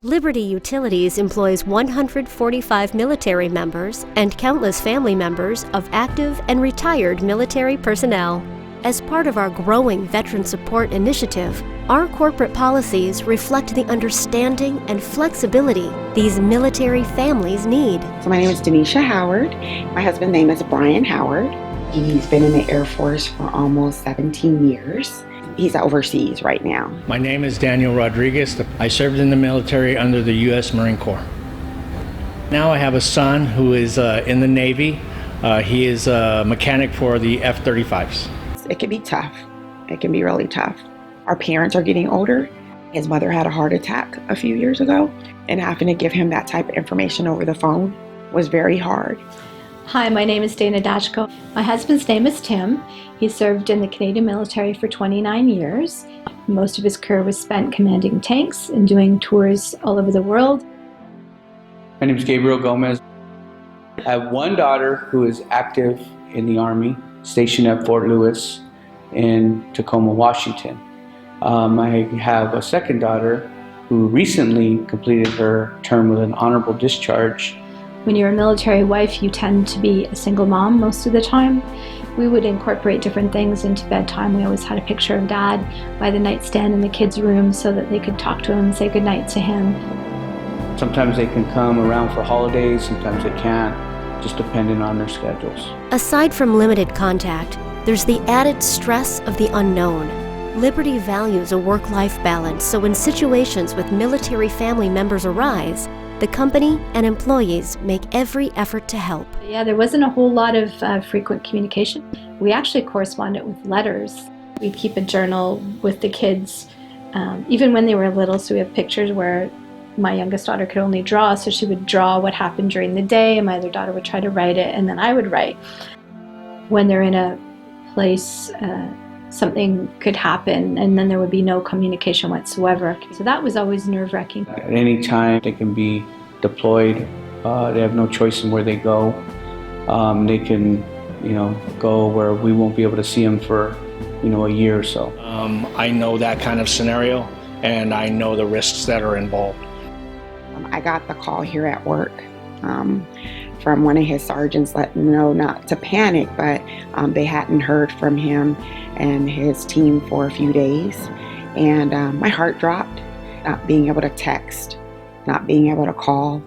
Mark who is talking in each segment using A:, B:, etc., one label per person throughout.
A: Liberty Utilities employs 145 military members and countless family members of active and retired military personnel. As part of our growing veteran support initiative, our corporate policies reflect the understanding and flexibility these military families need.
B: So my name is Denisha Howard. My husband's name is Brian Howard. He's been in the Air Force for almost 17 years. He's overseas right now.
C: My name is Daniel Rodriguez. I served in the military under the U.S. Marine Corps. Now I have a son who is in the Navy. He is a mechanic for the F-35s.
B: It can be tough. It can be really tough. Our parents are getting older. His mother had a heart attack a few years ago, and having to give him that type of information over the phone was very hard.
D: Hi, my name is Dana Dashko. My husband's name is Tim. He served in the Canadian military for 29 years. Most of his career was spent commanding tanks and doing tours all over the world.
E: My name is Gabriel Gomez. I have one daughter who is active in the Army, stationed at Fort Lewis in Tacoma, Washington. I have a second daughter who recently completed her term with an honorable discharge.
D: When you're a military wife, you tend to be a single mom most of the time. We would incorporate different things into bedtime. We always had a picture of Dad by the nightstand in the kids' room so that they could talk to him and say goodnight to him.
E: Sometimes they can come around for holidays, sometimes they can't, just depending on their schedules.
A: Aside from limited contact, there's the added stress of the unknown. Liberty values a work-life balance, so when situations with military family members arise, the company and employees make every effort to help.
D: Yeah, there wasn't a whole lot of frequent communication. We actually corresponded with letters. We'd keep a journal with the kids, even when they were little, so we have pictures where my youngest daughter could only draw, so she would draw what happened during the day, and my other daughter would try to write it, and then I would write. When they're in a place, something could happen, and then there would be no communication whatsoever. So that was always nerve-wracking.
E: At any time, they can be deployed. They have no choice in where they go. They can, go where we won't be able to see them for, a year or so.
C: I know that kind of scenario, and I know the risks that are involved.
B: I got the call here at work from one of his sergeants letting him know not to panic, but they hadn't heard from him and his team for a few days. And my heart dropped, not being able to text, not being able to call.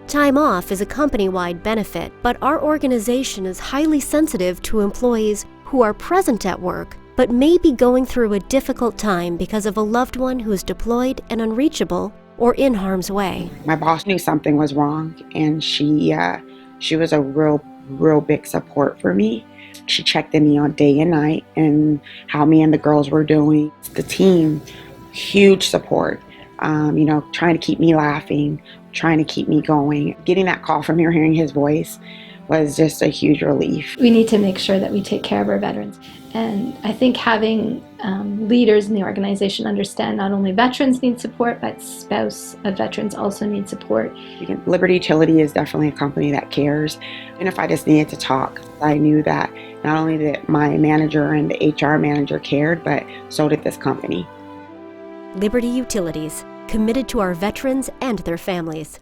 A: Time off is a company-wide benefit, but our organization is highly sensitive to employees who are present at work but may be going through a difficult time because of a loved one who's deployed and unreachable or in harm's way.
B: My boss knew something was wrong, and she was a real big support for me. She checked in on day and night and how me and the girls were doing. The team, huge support, trying to keep me laughing, trying to keep me going. Getting that call from her, hearing his voice, was just a huge relief.
D: We need to make sure that we take care of our veterans. And I think having leaders in the organization understand not only veterans need support, but spouse of veterans also need support.
B: Liberty Utility is definitely a company that cares. And if I just needed to talk, I knew that not only that my manager and the HR manager cared, but so did this company.
A: Liberty Utilities, committed to our veterans and their families.